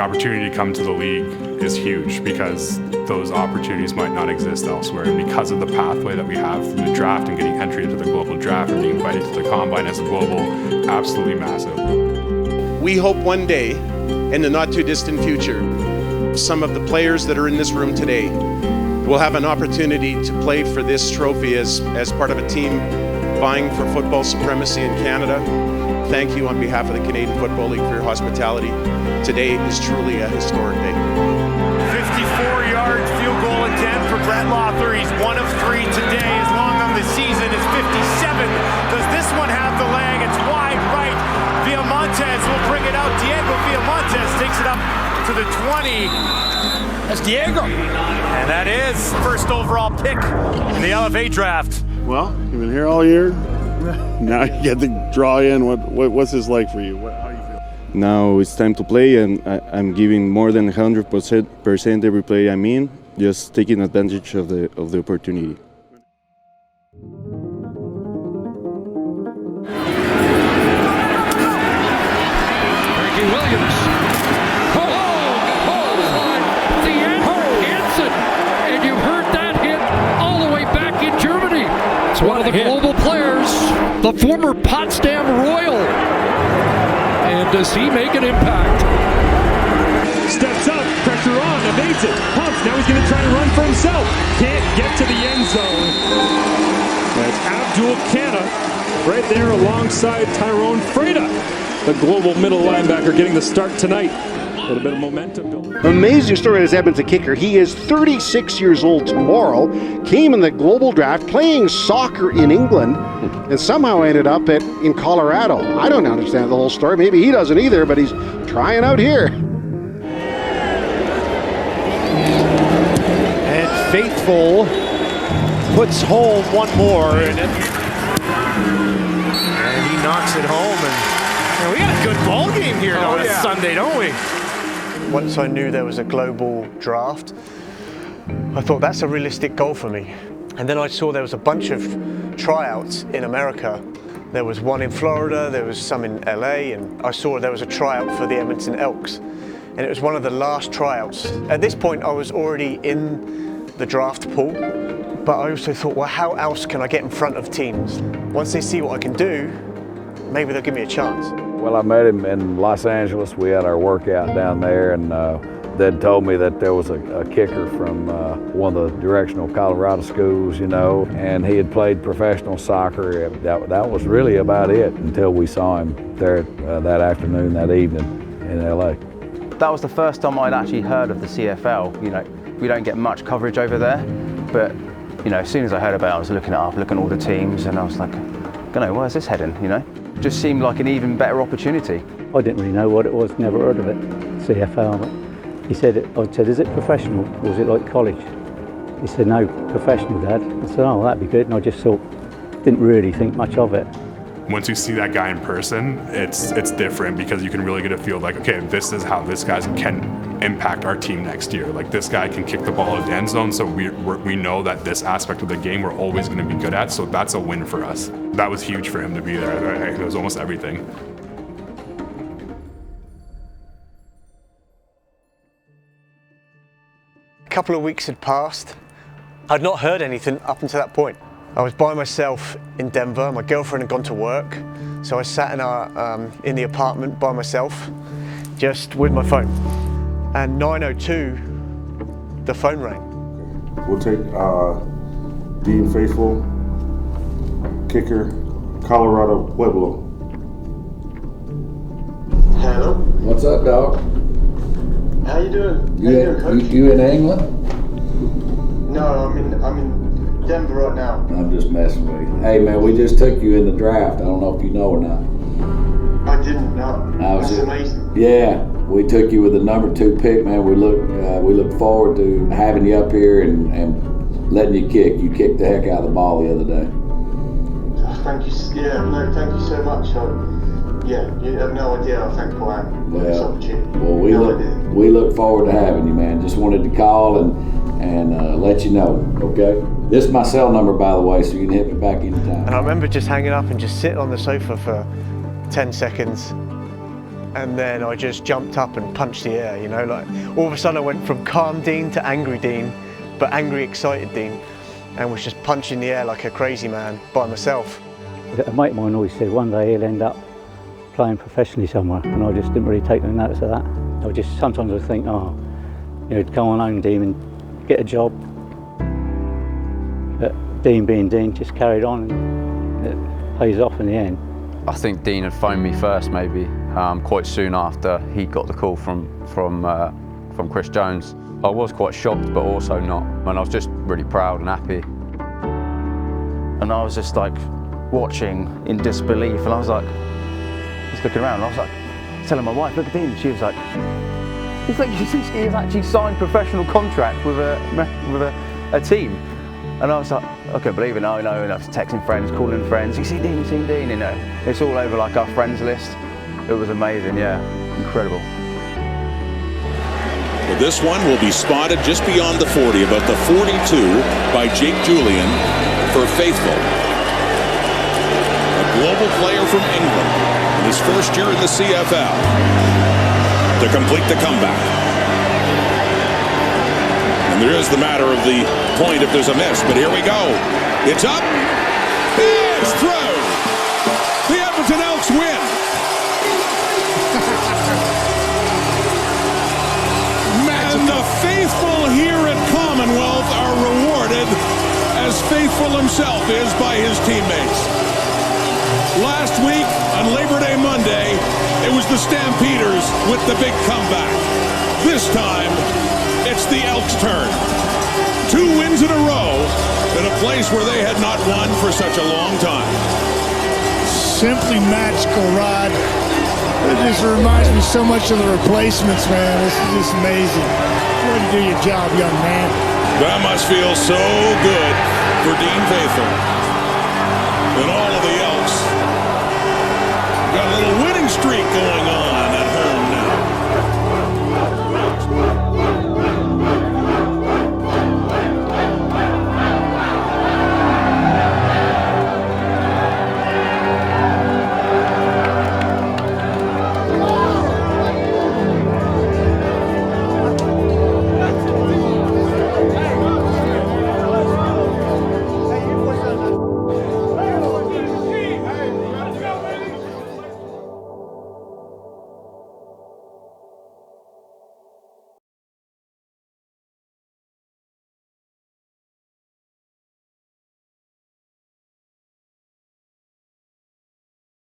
opportunity to come to the league is huge because those opportunities might not exist elsewhere. And because of the pathway that we have through the draft and getting entry into the global draft and being invited to the combine as a global, absolutely massive. We hope one day, in the not too distant future, some of the players that are in this room today will have an opportunity to play for this trophy as part of a team vying for football supremacy in Canada. Thank you on behalf of the Canadian Football League for your hospitality. Today is truly a historic day. 54-yard field goal attempt for Brett Lothar. He's 1 of 3 today. His long on the season is 57. Does this one have the leg? It's wide right. Villamontes will bring it out. Diego Villamontes takes it up to the 20. That's Diego. And that is first overall pick in the LFA draft. Well, you've been here all year. Now you get to draw in. What's this like for you? How do you feel? Now it's time to play, and I'm giving more than 100% every play I'm in, just taking advantage of the opportunity. Frankie Williams. And you heard that hit all the way back in Germany. It's one of the global players, the former Potsdam Royal. And does he make an impact? Steps up, pressure on, evades it, pumps, now he's going to try and run for himself. Can't get to the end zone. That's Abdul Kana right there alongside Tyrone Freda, the global middle linebacker, getting the start tonight. A little bit of momentum building. Amazing story of this Edmonton kicker. He is 36 years old tomorrow, came in the global draft playing soccer in England, and somehow ended up in Colorado. I don't understand the whole story. Maybe he doesn't either, but he's trying out here. And Faithfull puts home one more. And he knocks it home. And we got a good ball game here on a Sunday, don't we? Once I knew there was a global draft, I thought that's a realistic goal for me. And then I saw there was a bunch of tryouts in America. There was one in Florida, there was some in LA, and I saw there was a tryout for the Edmonton Elks. And it was one of the last tryouts. At this point, I was already in the draft pool, but I also thought, well, how else can I get in front of teams? Once they see what I can do, maybe they'll give me a chance. Well, I met him in Los Angeles. We had our workout down there, and they'd told me that there was a kicker from one of the directional Colorado schools, you know, and he had played professional soccer. That was really about it until we saw him there that afternoon, that evening in LA. That was the first time I'd actually heard of the CFL. You know, we don't get much coverage over there, but you know, as soon as I heard about it, I was looking it up, looking at all the teams, and I was like, where's this heading, you know? Just seemed like an even better opportunity. I didn't really know what it was, never heard of it, CFL. But he said, I said, is it professional or is it like college? He said, no, professional, Dad. I said, oh, that'd be good. And I just thought, didn't really think much of it. Once you see that guy in person, it's different because you can really get a feel like, okay, this is how this guy can impact our team next year. Like this guy can kick the ball at the end zone, so we know that this aspect of the game we're always going to be good at, so that's a win for us. That was huge for him to be there. It was almost everything. A couple of weeks had passed. I'd not heard anything up until that point. I was by myself in Denver. My girlfriend had gone to work, so I sat in the apartment by myself, just with my phone. And 9:02, the phone rang. We'll take Dean Faithfull, kicker, Colorado Pueblo. Hello. What's up, dog? How you doing? You in England? No, I'm in Denver right now. I'm just messing with you. Hey man, we just took you in the draft. I don't know if you know or not. I didn't know. That's amazing. Yeah, we took you with the number 2 pick, man. We look forward to having you up here and letting you kick. You kicked the heck out of the ball the other day. Thank you. Yeah, no, thank you so much. You have no idea how thankful I am for this opportunity. Well, we look forward to having you, man. Just wanted to call and let you know, okay? This is my cell number, by the way, so you can hit me back anytime. And I remember just hanging up and just sitting on the sofa for 10 seconds and then I just jumped up and punched the air, you know, like all of a sudden I went from calm Dean to angry Dean, but angry, excited Dean, and was just punching the air like a crazy man by myself. A mate of mine always said one day he'll end up playing professionally somewhere, and I just didn't really take no notice of that. Sometimes I think, oh, you know, go on home, Dean, and get a job. But Dean being Dean, just carried on, and it pays off in the end. I think Dean had phoned me first, maybe quite soon after he got the call from Chris Jones. I was quite shocked, but also not, and I was just really proud and happy. And I was just like watching in disbelief, and I was like, just looking around, and I was like telling my wife, look at Dean, and she was like, he's actually signed professional contract with a team. And I was like, I couldn't believe it, no, and I was texting friends, calling friends, you see Dean, you know. It's all over like our friends list. It was amazing, yeah, incredible. Well, this one will be spotted just beyond the 40, about the 42 by Jake Julian for Faithfull. A global player from England in his first year in the CFL to complete the comeback. And there is the matter of the point if there's a miss, but here we go. It's up, it's through. The Edmonton Elks win. Man, the faithful here at Commonwealth are rewarded as Faithfull himself is by his teammates. Last week, on Labor Day Monday, it was the Stampeders with the big comeback. This time, it's the Elks' turn. 2 wins in a row at a place where they had not won for such a long time. Simply magical, Rod. It just reminds me so much of the replacements, man. This is just amazing. Way to do your job, young man. That must feel so good for Dean Faithfull and all of the Elks. Got a little winning streak going